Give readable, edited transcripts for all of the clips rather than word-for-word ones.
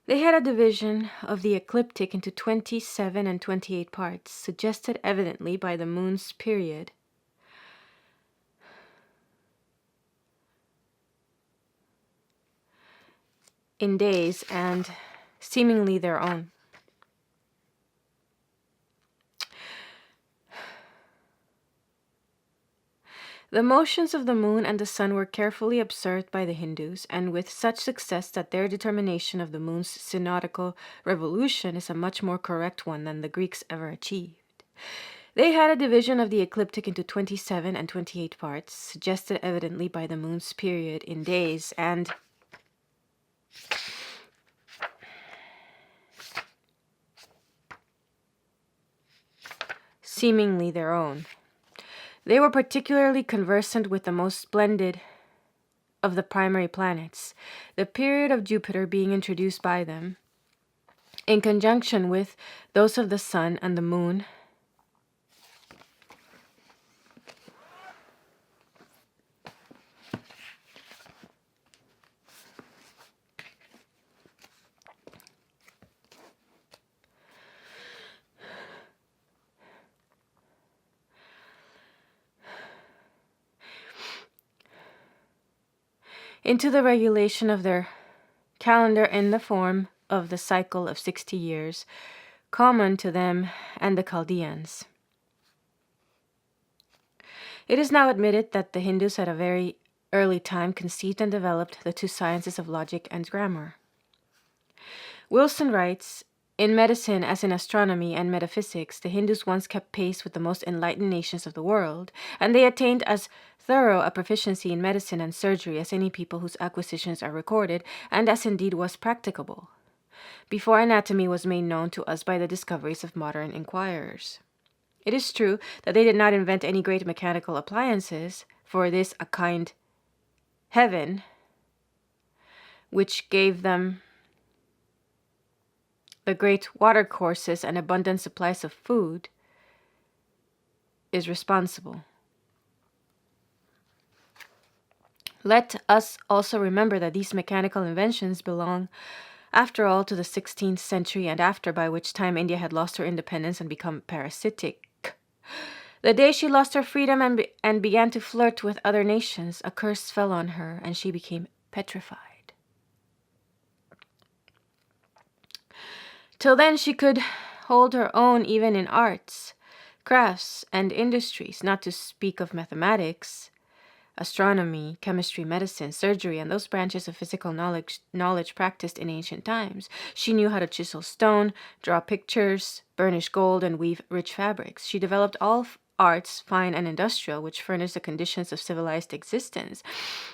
They had a division of the ecliptic into 27 and 28 parts, suggested evidently by the moon's period. In days and seemingly their own. The motions of the moon and the sun were carefully observed by the Hindus, and with such success that their determination of the moon's synodical revolution is a much more correct one than the Greeks ever achieved. They had a division of the ecliptic into 27 and 28 parts, suggested evidently by the moon's period in days and seemingly their own. They were particularly conversant with the most splendid of the primary planets, the period of Jupiter being introduced by them, in conjunction with those of the sun and the moon, into the regulation of their calendar in the form of the cycle of 60 years, common to them and the Chaldeans. It is now admitted that the Hindus at a very early time conceived and developed the two sciences of logic and grammar. Wilson writes, "In medicine, as in astronomy and metaphysics, the Hindus once kept pace with the most enlightened nations of the world, and they attained as thorough a proficiency in medicine and surgery as any people whose acquisitions are recorded, and as indeed was practicable, before anatomy was made known to us by the discoveries of modern inquirers. It is true that they did not invent any great mechanical appliances, for this a kind heaven, which gave them the great watercourses and abundant supplies of food, is responsible. Let us also remember that these mechanical inventions belong, after all, to the 16th century and after, by which time India had lost her independence and become parasitic. The day she lost her freedom and began to flirt with other nations, a curse fell on her and she became petrified. Till then she could hold her own even in arts, crafts, and industries, not to speak of mathematics, astronomy, chemistry, medicine, surgery, and those branches of physical knowledge practiced in ancient times. She knew how to chisel stone, draw pictures, burnish gold, and weave rich fabrics. She developed all arts, fine and industrial, which furnished the conditions of civilized existence.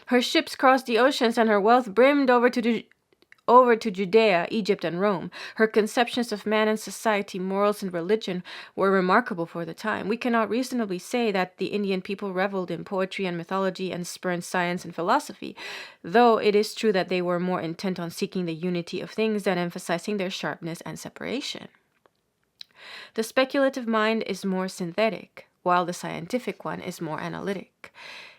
Her ships crossed the oceans, and her wealth brimmed over to Judea, Egypt, and Rome. Her conceptions of man and society, morals, and religion were remarkable for the time. We cannot reasonably say that the Indian people reveled in poetry and mythology and spurned science and philosophy, though it is true that they were more intent on seeking the unity of things than emphasizing their sharpness and separation. The speculative mind is more synthetic, while the scientific one is more analytic,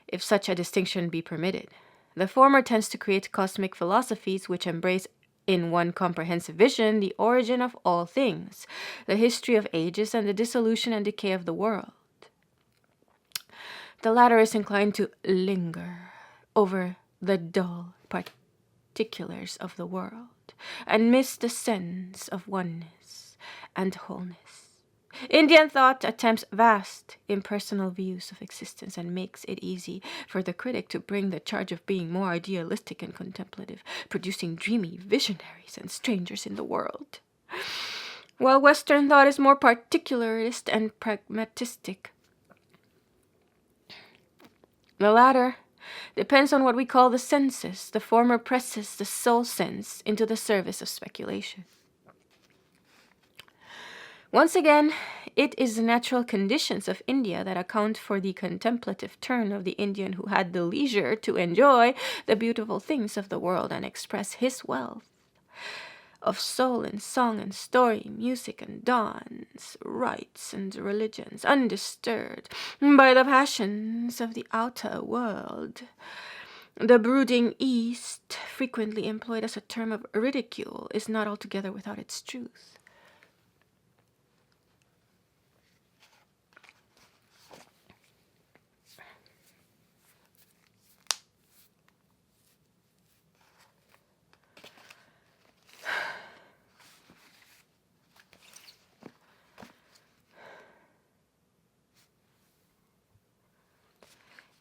if such a distinction be permitted. The former tends to create cosmic philosophies which embrace in one comprehensive vision the origin of all things, the history of ages, and the dissolution and decay of the world. The latter is inclined to linger over the dull particulars of the world and miss the sense of oneness and wholeness. Indian thought attempts vast, impersonal views of existence and makes it easy for the critic to bring the charge of being more idealistic and contemplative, producing dreamy visionaries and strangers in the world. While Western thought is more particularist and pragmatistic. The latter depends on what we call the senses. The former presses the soul sense into the service of speculation. Once again, it is the natural conditions of India that account for the contemplative turn of the Indian who had the leisure to enjoy the beautiful things of the world and express his wealth of soul in song and story, music and dance, rites and religions, undisturbed by the passions of the outer world. The brooding East, frequently employed as a term of ridicule, is not altogether without its truth.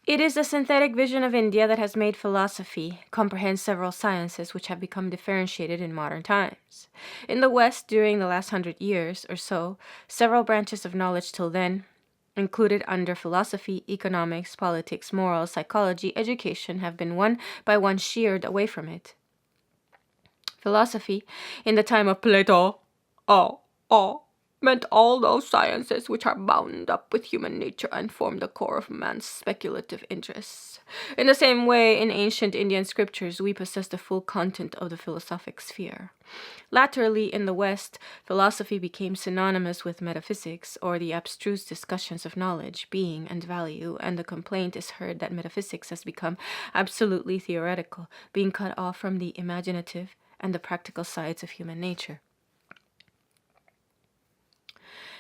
It is the synthetic vision of India that has made philosophy comprehend several sciences which have become differentiated in modern times. In the West, during the last 100 years or so, several branches of knowledge till then included under philosophy, economics, politics, morals, psychology, education have been one by one sheared away from it. Philosophy, in the time of Plato, meant all those sciences which are bound up with human nature and form the core of man's speculative interests. In the same way, in ancient Indian scriptures, we possess the full content of the philosophic sphere. Latterly, in the West, philosophy became synonymous with metaphysics, or the abstruse discussions of knowledge, being, and value, and the complaint is heard that metaphysics has become absolutely theoretical, being cut off from the imaginative and the practical sides of human nature.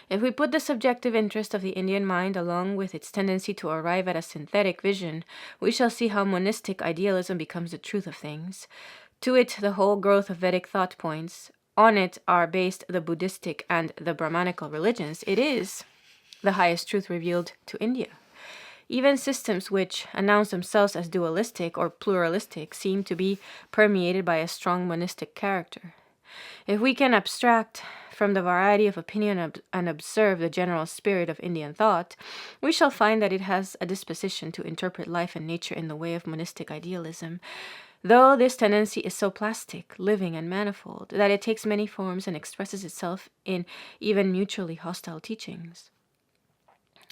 If we put the subjective interest of the Indian mind along with its tendency to arrive at a synthetic vision, we shall see how monistic idealism becomes the truth of things. To it the whole growth of Vedic thought points. On it are based the Buddhistic and the Brahmanical religions. It is the highest truth revealed to India. Even systems which announce themselves as dualistic or pluralistic seem to be permeated by a strong monistic character. If we can abstract from the variety of opinion and observe the general spirit of Indian thought, we shall find that it has a disposition to interpret life and nature in the way of monistic idealism, though this tendency is so plastic, living, and manifold that it takes many forms and expresses itself in even mutually hostile teachings.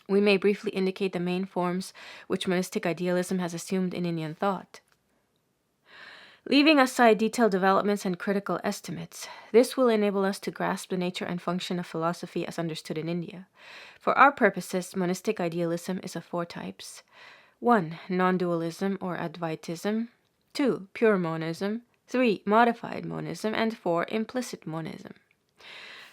We may briefly indicate the main forms which monistic idealism has assumed in Indian thought. Leaving aside detailed developments and critical estimates, this will enable us to grasp the nature and function of philosophy as understood in India. For our purposes, monistic idealism is of 4 types. 1. Non-dualism or Advaitism. 2. Pure monism. 3. Modified monism. And 4. Implicit monism.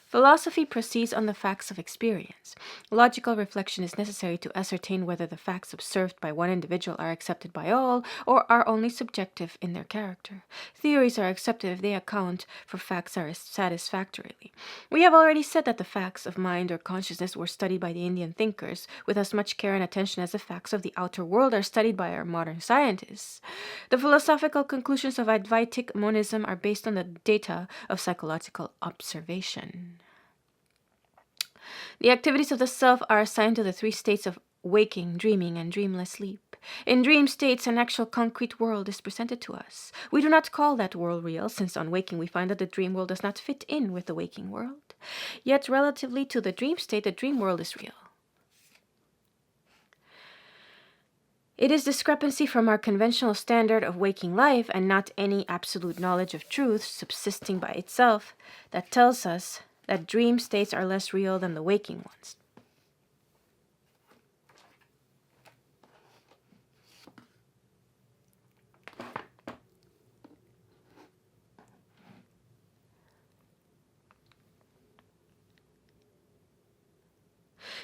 Philosophy proceeds on the facts of experience. Logical reflection is necessary to ascertain whether the facts observed by one individual are accepted by all or are only subjective in their character. Theories are accepted if they account for facts satisfactorily. We have already said that the facts of mind or consciousness were studied by the Indian thinkers with as much care and attention as the facts of the outer world are studied by our modern scientists. The philosophical conclusions of Advaitic monism are based on the data of psychological observation. The activities of the self are assigned to the 3 states of waking, dreaming, and dreamless sleep. In dream states, an actual concrete world is presented to us. We do not call that world real, since on waking we find that the dream world does not fit in with the waking world. Yet, relatively to the dream state, the dream world is real. It is discrepancy from our conventional standard of waking life and not any absolute knowledge of truth subsisting by itself that tells us that dream states are less real than the waking ones.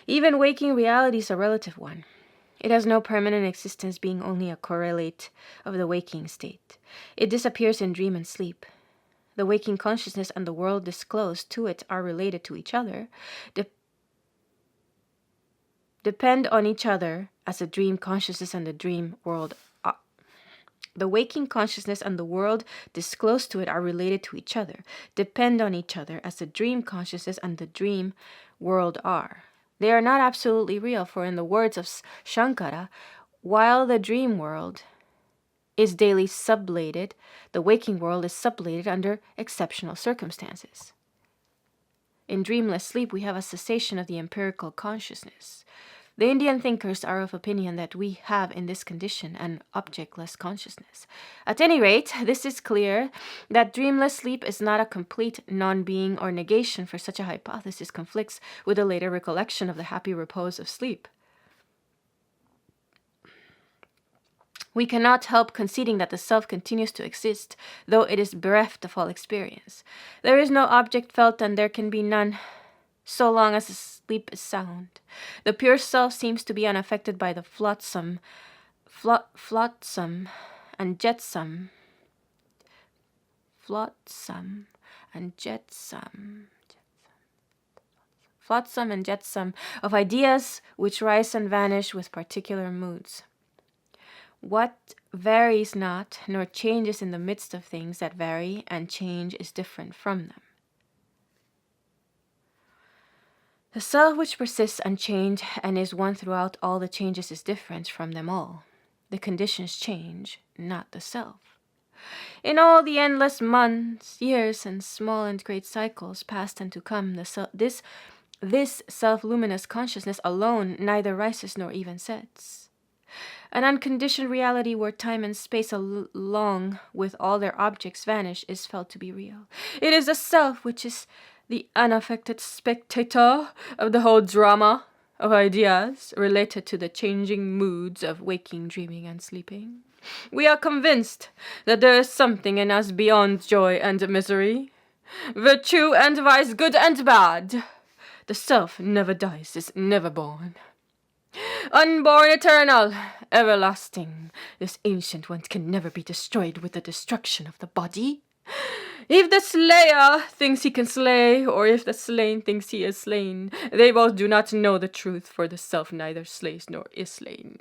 Even waking reality is a relative one. It has no permanent existence, being only a correlate of the waking state. It disappears in dream and sleep. The waking consciousness and the world disclosed to it are related to each other, depend on each other as the dream consciousness and the dream world are. The waking consciousness and the world disclosed to it are related to each other, depend on each other as the dream consciousness and the dream world are. They are not absolutely real, for in the words of Shankara, while the dream world is daily sublated, the waking world is sublated under exceptional circumstances. In dreamless sleep, we have a cessation of the empirical consciousness. The Indian thinkers are of opinion that we have in this condition an objectless consciousness. At any rate, this is clear that dreamless sleep is not a complete non-being, or negation for such a hypothesis conflicts with the later recollection of the happy repose of sleep. We cannot help conceding that the self continues to exist, though it is bereft of all experience. There is no object felt, and there can be none, so long as the sleep is sound. The pure self seems to be unaffected by the flotsam and jetsam of ideas which rise and vanish with particular moods. What varies not, nor changes in the midst of things that vary and change, is different from them. The self which persists unchanged and is one throughout all the changes is different from them all. The conditions change, not the self. In all the endless months, years, and small and great cycles, past and to come, this self-luminous consciousness alone neither rises nor even sets. An unconditioned reality where time and space along with all their objects vanish is felt to be real. It is the self which is the unaffected spectator of the whole drama of ideas related to the changing moods of waking, dreaming, and sleeping. We are convinced that there is something in us beyond joy and misery, virtue and vice, good and bad. The self never dies, is never born. Unborn, eternal, everlasting, this ancient one can never be destroyed with the destruction of the body. If the slayer thinks he can slay, or if the slain thinks he is slain, they both do not know the truth, for the self neither slays nor is slain.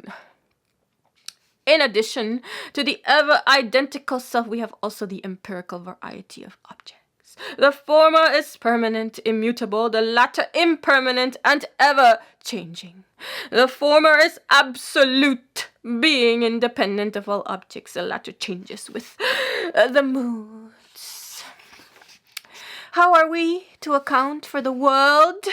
In addition to the ever-identical self, we have also the empirical variety of objects. The former is permanent, immutable, the latter impermanent and ever-changing. The former is absolute, being independent of all objects. The latter changes with the moods. How are we to account for the world?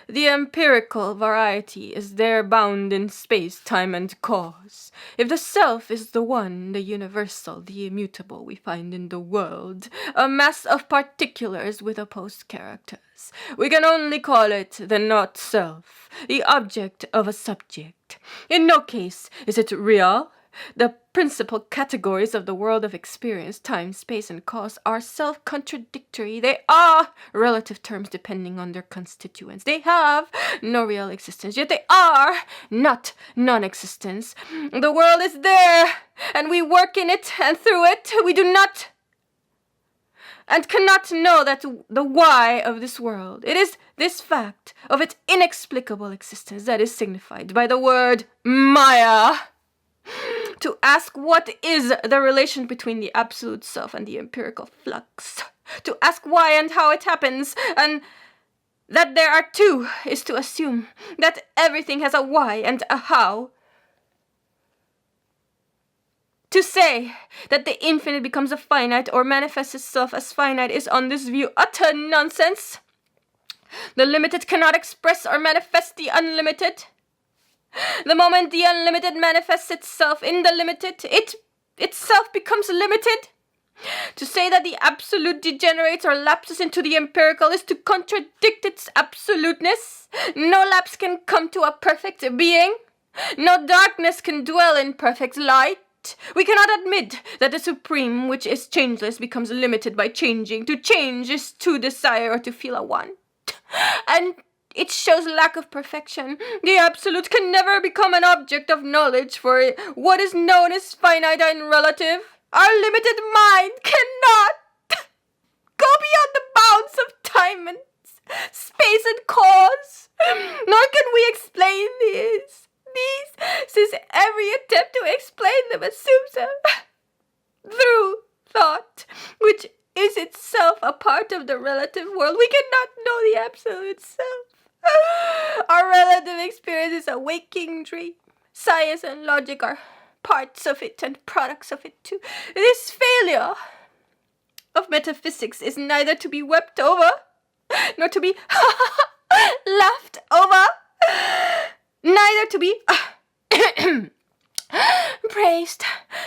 The empirical variety is there bound in space, time, and cause. If the self is the one, the universal, the immutable, we find in the world a mass of particulars with opposed characters. We can only call it the not-self, the object of a subject. In no case is it real. The principal categories of the world of experience, time, space, and cause are self-contradictory. They are relative terms depending on their constituents. They have no real existence, yet they are not non-existence. The world is there, and we work in it and through it. We do not and cannot know that the why of this world. It is this fact of its inexplicable existence that is signified by the word Maya. To ask what is the relation between the absolute self and the empirical flux. To ask why and how it happens, and that there are two, is to assume that everything has a why and a how. To say that the infinite becomes a finite or manifests itself as finite is on this view utter nonsense. The limited cannot express or manifest the unlimited. The moment the unlimited manifests itself in the limited, it itself becomes limited. To say that the absolute degenerates or lapses into the empirical is to contradict its absoluteness. No lapse can come to a perfect being. No darkness can dwell in perfect light. We cannot admit that the supreme, which is changeless, becomes limited by changing. To change is to desire or to feel a want. And it shows lack of perfection. The absolute can never become an object of knowledge, for what is known is finite and relative. Our limited mind cannot go beyond the bounds of time and space and cause. Nor can we explain these, since every attempt to explain them assumes a through thought, which is itself a part of the relative world. We cannot know the absolute self. Our relative experience is a waking dream. Science and logic are parts of it and products of it too. This failure of metaphysics is neither to be wept over, nor to be laughed over, neither to be praised,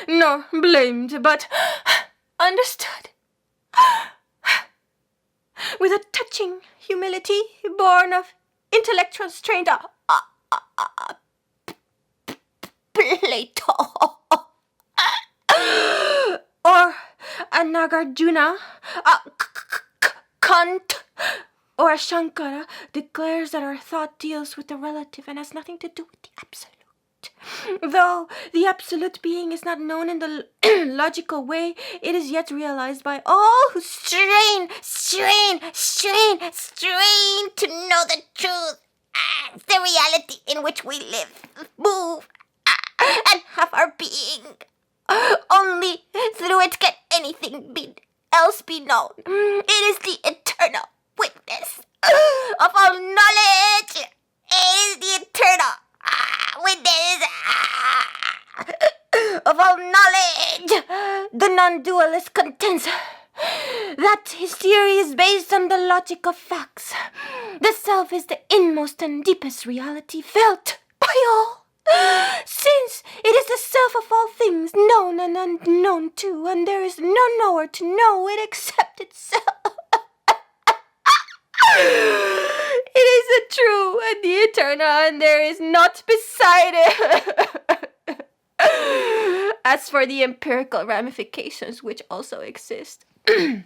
nor blamed, but understood with a touching humility born of intellectuals trained Plato. or a Nagarjuna, a Kant, or a Shankara declares that our thought deals with the relative and has nothing to do with the absolute. Though the absolute being is not known in the logical way, it is yet realized by all who strain to know the truth, the reality in which we live, move, and have our being. Only through it can anything else be known. It is the eternal witness of all knowledge. It is the eternal witness of all knowledge. The non-dualist contends that his theory is based on the logic of facts. The self is the inmost and deepest reality felt by all. Since it is the self of all things, known and unknown too, and there is no knower to know it except itself. It is the true and the eternal, and there is naught beside it. As for the empirical ramifications which also exist, the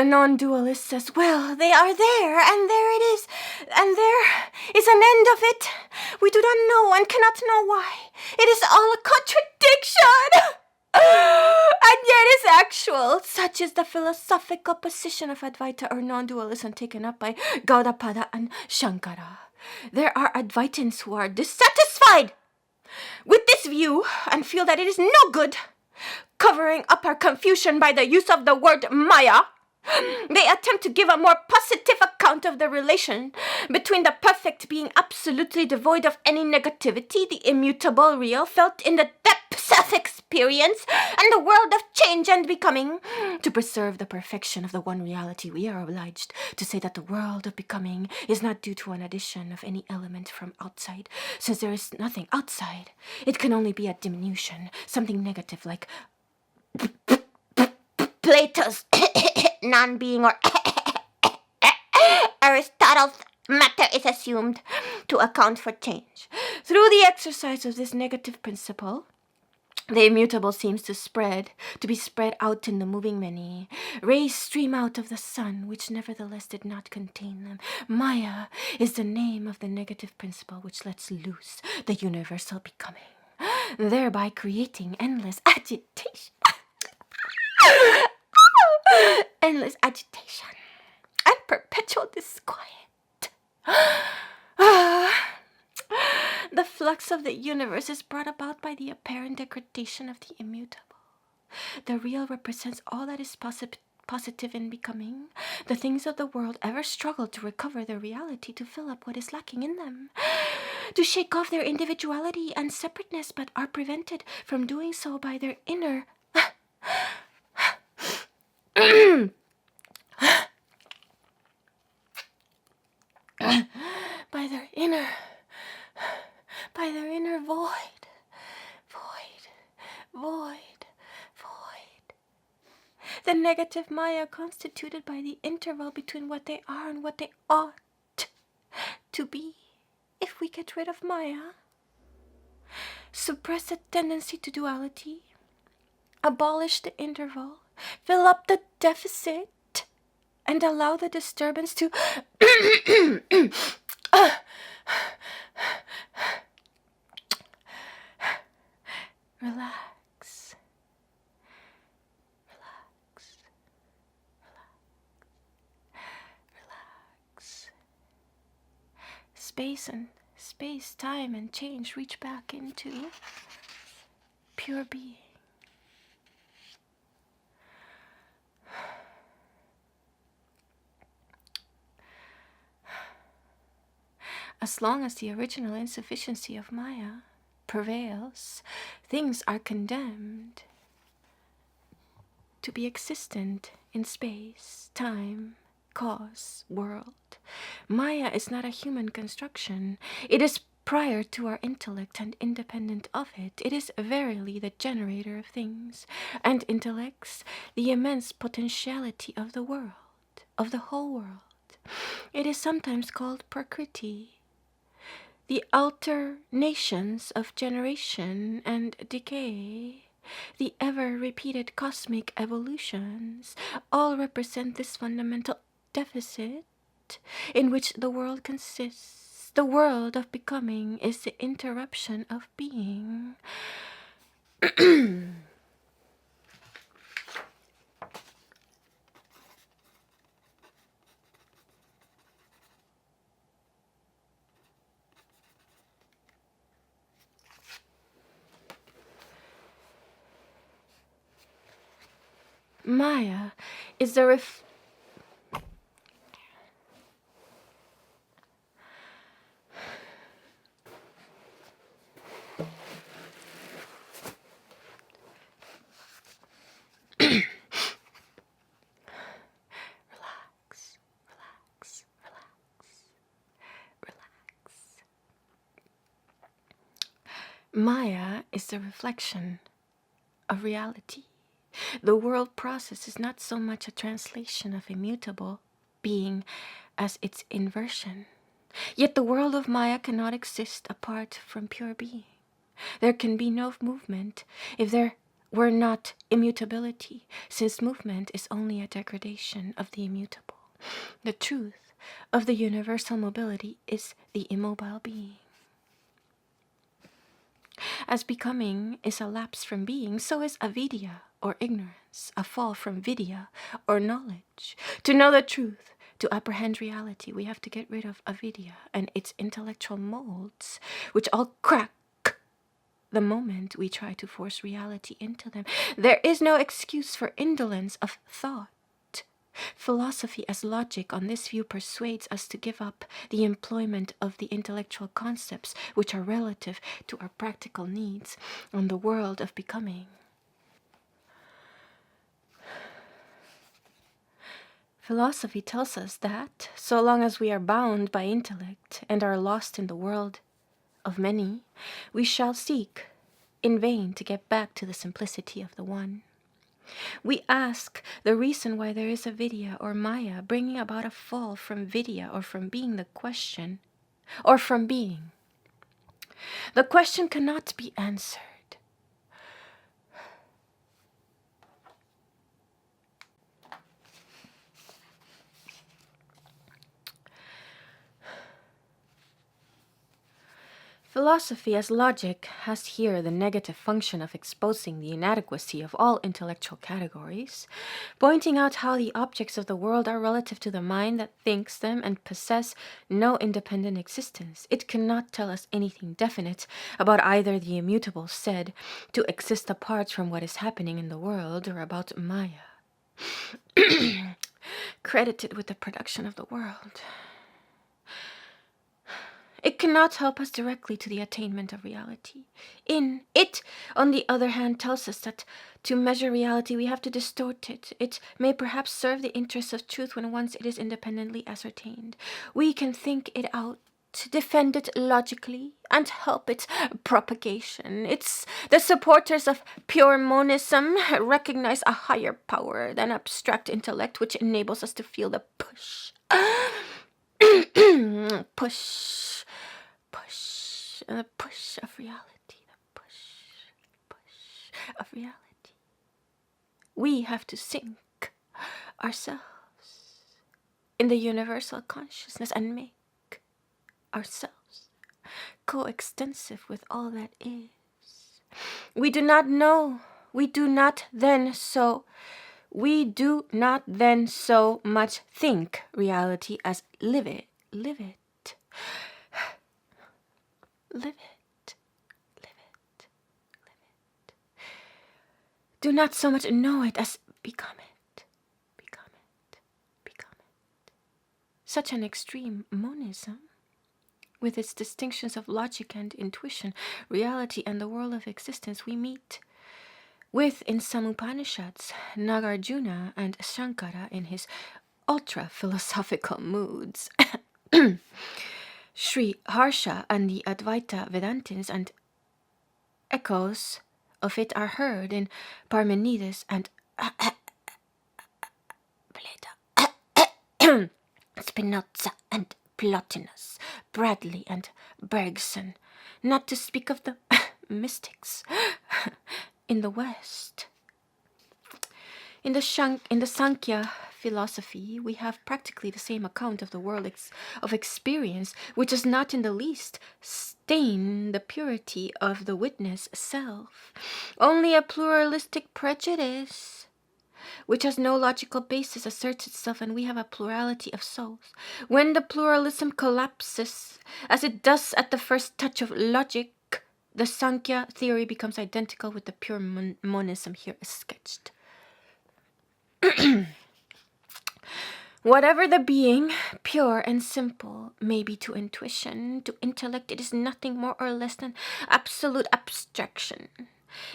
non-dualist says, well, they are there, and there it is, and there is an end of it. We do not know and cannot know why. It is all a contradiction, and yet is actual. Such is the philosophical position of Advaita or non-dualism taken up by Gaudapada and Shankara. There are Advaitins who are dissatisfied with this view and feel that it is no good, covering up our confusion by the use of the word Maya. They attempt to give a more positive account of the relation between the perfect being absolutely devoid of any negativity, the immutable real felt in the depths of experience, and the world of change and becoming. To preserve the perfection of the one reality, we are obliged to say that the world of becoming is not due to an addition of any element from outside. Since there is nothing outside, it can only be a diminution, something negative like Plato's non-being, or Aristotle's matter is assumed to account for change. Through the exercise of this negative principle, the immutable seems to be spread out in the moving many. Rays stream out of the sun, which nevertheless did not contain them. Maya is the name of the negative principle which lets loose the universal becoming, thereby creating endless agitation. Endless agitation and perpetual disquiet. The flux of the universe is brought about by the apparent degradation of the immutable. The real represents all that is positive in becoming. The things of the world ever struggle to recover their reality, to fill up what is lacking in them, to shake off their individuality and separateness, but are prevented from doing so by their inner by their inner void. The negative Maya constituted by the interval between what they are and what they ought to be. If we get rid of Maya, suppress the tendency to duality, abolish the interval, fill up the deficit, and allow the disturbance to relax. Space, time, and change reach back into pure being. As long as the original insufficiency of Maya prevails, things are condemned to be existent in space, time, cause, world. Maya is not a human construction. It is prior to our intellect and independent of it. It is verily the generator of things, and intellects the immense potentiality of the world, of the whole world. It is sometimes called Prakriti, the alternations of generation and decay. the ever-repeated cosmic evolutions, all represent this fundamental deficit in which the world consists. The world of becoming is the interruption of being. Maya is the Relax. Maya is the reflection of reality. The world process is not so much a translation of immutable being as its inversion. Yet the world of Maya cannot exist apart from pure being. There can be no movement if there were not immutability, since movement is only a degradation of the immutable. The truth of the universal mobility is the immobile being. As becoming is a lapse from being, so is avidya, or ignorance, a fall from vidya, or knowledge. To know the truth, to apprehend reality, we have to get rid of avidya and its intellectual molds, which all crack the moment we try to force reality into them. There is no excuse for indolence of thought. Philosophy as logic on this view persuades us to give up the employment of the intellectual concepts which are relative to our practical needs on the world of becoming. Philosophy tells us that, so long as we are bound by intellect and are lost in the world of many, we shall seek in vain to get back to the simplicity of the one. We ask the reason why there is avidya or maya, bringing about a fall from vidya or from being the question, or from being. The question cannot be answered. Philosophy as logic has here the negative function of exposing the inadequacy of all intellectual categories, pointing out how the objects of the world are relative to the mind that thinks them and possess no independent existence. It cannot tell us anything definite about either the immutable said to exist apart from what is happening in the world or about Maya, credited with the production of the world. It cannot help us directly to the attainment of reality. It, on the other hand, tells us that to measure reality we have to distort it. It may perhaps serve the interests of truth when once it is independently ascertained. We can think it out, defend it logically, and help its propagation. The supporters of pure monism recognize a higher power than abstract intellect, which enables us to feel the push. The push of reality, the push of reality. We have to sink ourselves in the universal consciousness and make ourselves coextensive with all that is. We do not then so much think reality as live it. Do not so much know it as become it. Such an extreme monism, with its distinctions of logic and intuition, reality and the world of existence, we meet with in some Upanishads, Nagarjuna and Shankara in his ultra-philosophical moods, Sri Harsha and the Advaita Vedantins, and echoes of it are heard in Parmenides and Plato, Spinoza and Plotinus, Bradley and Bergson, not to speak of the mystics, in the West. In the Sankhya philosophy, we have practically the same account of the world of experience, which does not in the least stain the purity of the witness self. Only a pluralistic prejudice, which has no logical basis, asserts itself, and we have a plurality of souls. When the pluralism collapses, as it does at the first touch of logic, the Sankhya theory becomes identical with the pure monism here sketched. Whatever the being, pure and simple, may be to intuition, to intellect, it is nothing more or less than absolute abstraction.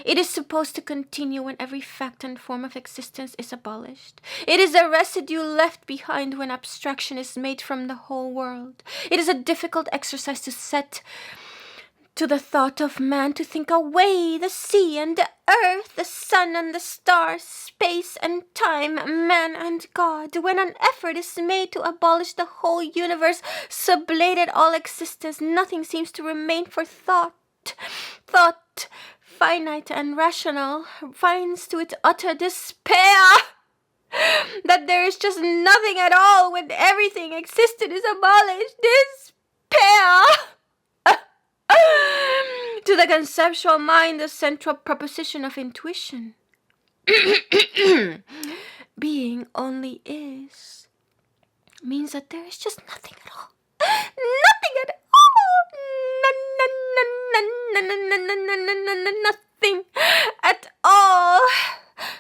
It is supposed to continue when every fact and form of existence is abolished. It is a residue left behind when abstraction is made from the whole world. It is a difficult exercise to set to the thought of man to think away the sea and the earth, the sun and the stars, space and time, man and God. When an effort is made to abolish the whole universe, sublated all existence, nothing seems to remain for thought. Thought, finite and rational, finds to its utter despair that there is just nothing at all when everything existed is abolished. Despair! To the conceptual mind, the central proposition of intuition. Being only is means that there is just nothing at all. Nothing at all. Nothing at all.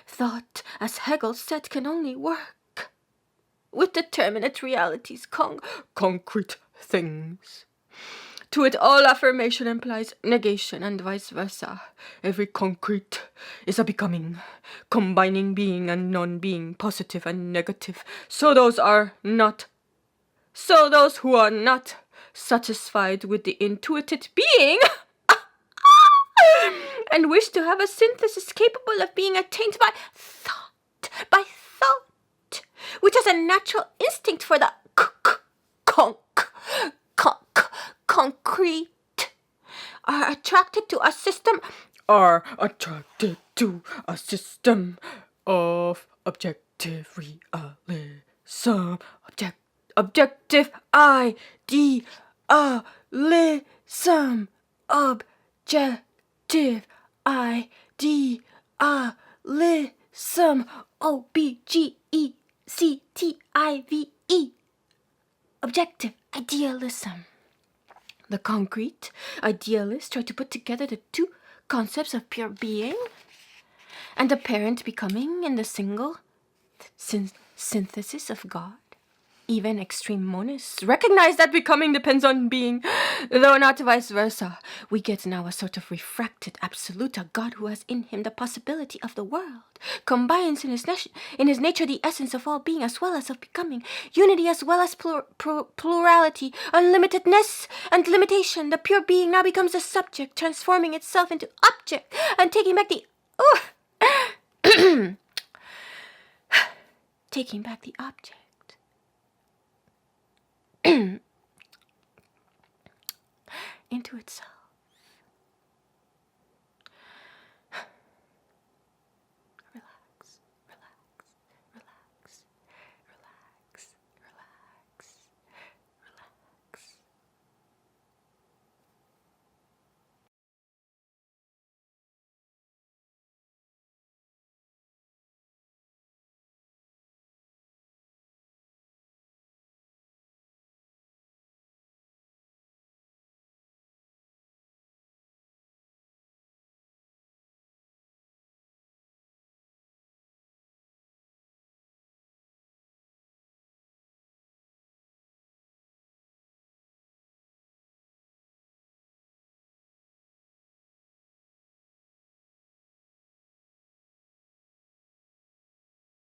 Thought, as Hegel said, can only work with determinate realities, concrete things. To it, all affirmation implies negation and vice versa. Every concrete is a becoming, combining being and non-being, positive and negative. So those who are not satisfied with the intuited being and wish to have a synthesis capable of being attained by thought, which has a natural instinct for the concrete, are attracted to a system of objective realism, objective idealism, objective idealism, OBGECTIVE, objective idealism. The concrete idealists try to put together the two concepts of pure being and apparent becoming in the single synthesis of God. Even extreme monists recognize that becoming depends on being, though not vice versa. We get now a sort of refracted absolute, a God who has in him the possibility of the world, combines in his nature the essence of all being as well as of becoming, unity as well as plurality, unlimitedness and limitation. The pure being now becomes the subject, transforming itself into object and taking back the taking back the object into itself.